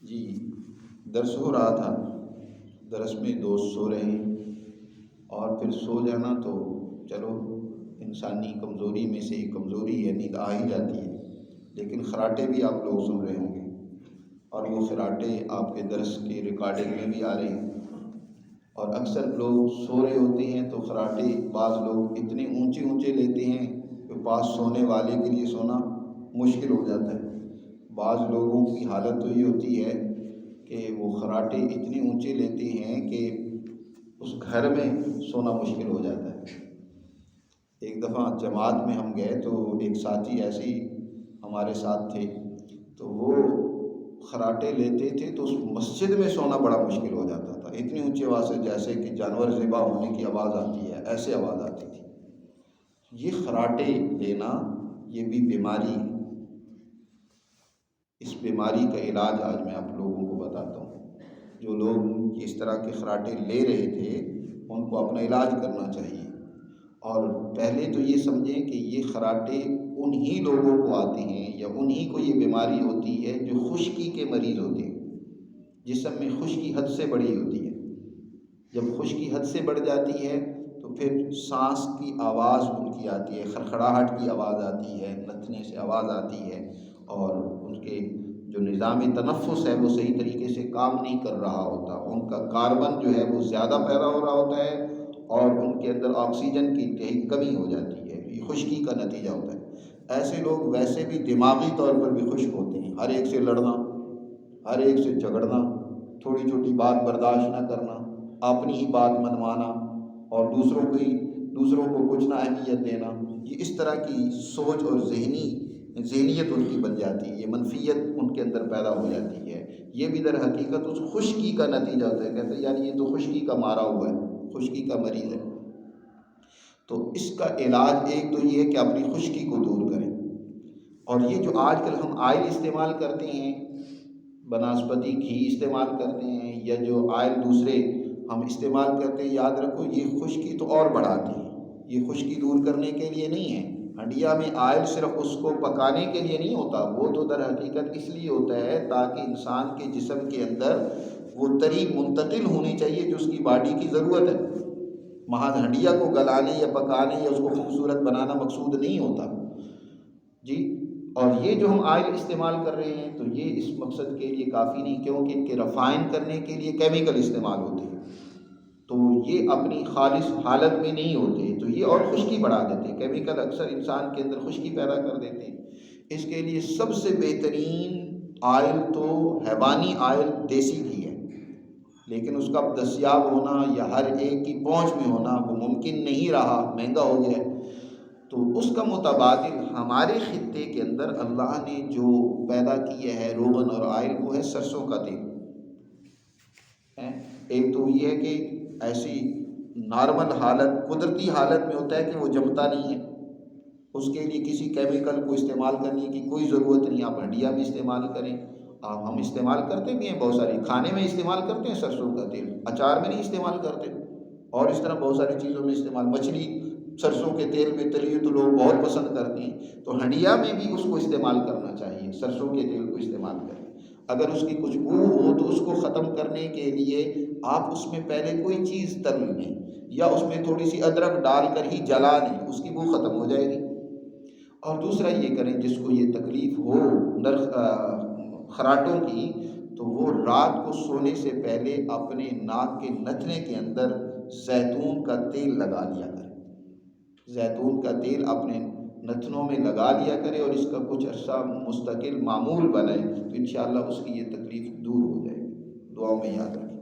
جی، درس ہو رہا تھا۔ درس میں دوست سو رہے ہیں اور پھر سو جانا تو چلو انسانی کمزوری میں سے ایک کمزوری ہے، نیند آ ہی جاتی ہے، لیکن خراٹے بھی آپ لوگ سن رہے ہوں گے اور وہ خراٹے آپ کے درس کی ریکارڈنگ میں بھی آ رہے ہیں۔ اور اکثر لوگ سو رہے ہوتے ہیں تو خراٹے بعض لوگ اتنے اونچے اونچے لیتے ہیں کہ پاس سونے والے کے لیے سونا مشکل ہو جاتا ہے۔ بعض لوگوں کی حالت تو یہ ہوتی ہے کہ وہ خراٹے اتنے اونچے لیتے ہیں کہ اس گھر میں سونا مشکل ہو جاتا ہے۔ ایک دفعہ جماعت میں ہم گئے تو ایک ساتھی ایسے ہی ہمارے ساتھ تھے، تو وہ خراٹے لیتے تھے تو اس مسجد میں سونا بڑا مشکل ہو جاتا تھا، اتنی اونچی آواز سے جیسے کہ جانور ذبح ہونے کی آواز آتی ہے، ایسے آواز آتی تھی۔ یہ خراٹے لینا یہ بھی بیماری ہے۔ اس بیماری کا علاج آج میں آپ لوگوں کو بتاتا ہوں۔ جو لوگ اس طرح کے خراٹے لے رہے تھے ان کو اپنا علاج کرنا چاہیے، اور پہلے تو یہ سمجھیں کہ یہ خراٹے انہی لوگوں کو آتے ہیں یا انہی کو یہ بیماری ہوتی ہے جو خشکی کے مریض ہوتے ہیں، جسم میں خشکی حد سے بڑی ہوتی ہے۔ جب خشکی حد سے بڑھ جاتی ہے تو پھر سانس کی آواز ان کی آتی ہے، خڑخڑاہٹ کی آواز آتی ہے، نتھنے سے آواز آتی ہے، اور ان کے جو نظام تنفس ہے وہ صحیح طریقے سے کام نہیں کر رہا ہوتا، ان کا کاربن جو ہے وہ زیادہ پیدا ہو رہا ہوتا ہے اور ان کے اندر آکسیجن کی انتہائی کمی ہو جاتی ہے۔ یہ خشکی کا نتیجہ ہوتا ہے۔ ایسے لوگ ویسے بھی دماغی طور پر بھی خشک ہوتے ہیں، ہر ایک سے لڑنا، ہر ایک سے جھگڑنا، تھوڑی چھوٹی بات برداشت نہ کرنا، اپنی ہی بات منوانا اور دوسروں کو کچھ نہ اہمیت دینا، یہ اس طرح کی سوچ اور ذہنیت ان کی بن جاتی ہے، یہ منفیت ان کے اندر پیدا ہو جاتی ہے۔ یہ بھی در حقیقت اس خشکی کا نتیجہ ہوتا ہے۔ کہتے ہیں یار یہ تو خشکی کا مارا ہوا ہے، خشکی کا مریض ہے۔ تو اس کا علاج ایک تو یہ ہے کہ اپنی خشکی کو دور کریں، اور یہ جو آج کل ہم آئل استعمال کرتے ہیں، بناسپتی گھی استعمال کرتے ہیں یا جو آئل دوسرے ہم استعمال کرتے ہیں، یاد رکھو یہ خشکی تو اور بڑھاتی ہے، یہ خشکی دور کرنے کے لیے نہیں ہے۔ ہنڈیا میں آئل صرف اس کو پکانے کے لیے نہیں ہوتا، وہ تو در حقیقت اس لیے ہوتا ہے تاکہ انسان کے جسم کے اندر وہ تری منتقل ہونی چاہیے جو اس کی باڈی کی ضرورت ہے۔ محض ہنڈیا کو گلانے یا پکانے یا اس کو خوبصورت بنانا مقصود نہیں ہوتا جی۔ اور یہ جو ہم آئل استعمال کر رہے ہیں تو یہ اس مقصد کے لیے کافی نہیں، کیونکہ ان کے رفائن کرنے کے لیے کیمیکل استعمال ہوتے ہیں، تو یہ اپنی خالص حالت میں نہیں ہوتے، تو یہ اور خشکی بڑھا دیتے ہیں۔ کیمیکل اکثر انسان کے اندر خشکی پیدا کر دیتے ہیں۔ اس کے لیے سب سے بہترین آئل تو حیوانی آئل دیسی گھی ہے، لیکن اس کا دستیاب ہونا یا ہر ایک کی پہنچ میں ہونا وہ ممکن نہیں رہا، مہنگا ہو گیا ہے۔ تو اس کا متبادل ہمارے خطے کے اندر اللہ نے جو پیدا کیا ہے روغن اور آئل، وہ ہے سرسوں کا تیل۔ ایک تو یہ ہے کہ ایسی نارمل حالت، قدرتی حالت میں ہوتا ہے کہ وہ جمتا نہیں ہے، اس کے لیے کسی کیمیکل کو استعمال کرنے کی کوئی ضرورت نہیں۔ آپ ہنڈیا میں استعمال کریں، ہم استعمال کرتے بھی ہیں، بہت ساری کھانے میں استعمال کرتے ہیں سرسوں کا تیل، اچار میں نہیں استعمال کرتے، اور اس طرح بہت ساری چیزوں میں استعمال، مچھلی سرسوں کے تیل میں تلی ہوئی تو لوگ بہت پسند کرتے ہیں، تو ہنڈیا میں بھی اس کو استعمال کرنا چاہیے، سرسوں کے تیل کو استعمال کریں۔ اگر اس کی کچھ بو ہو تو اس کو ختم کرنے کے لیے آپ اس میں پہلے کوئی چیز تل لیں یا اس میں تھوڑی سی ادرک ڈال کر ہی جلا لیں، اس کی بو ختم ہو جائے گی۔ اور دوسرا یہ کریں، جس کو یہ تکلیف ہو خراٹوں کی، تو وہ رات کو سونے سے پہلے اپنے ناک کے نتھنے کے اندر زیتون کا تیل لگا لیا کرے، زیتون کا تیل اپنے نتنوں میں لگا لیا کرے اور اس کا کچھ عرصہ مستقل معمول بنائے، تو انشاءاللہ اس کی یہ تکلیف دور ہو جائے گی۔ دعاؤں میں یاد رکھیں۔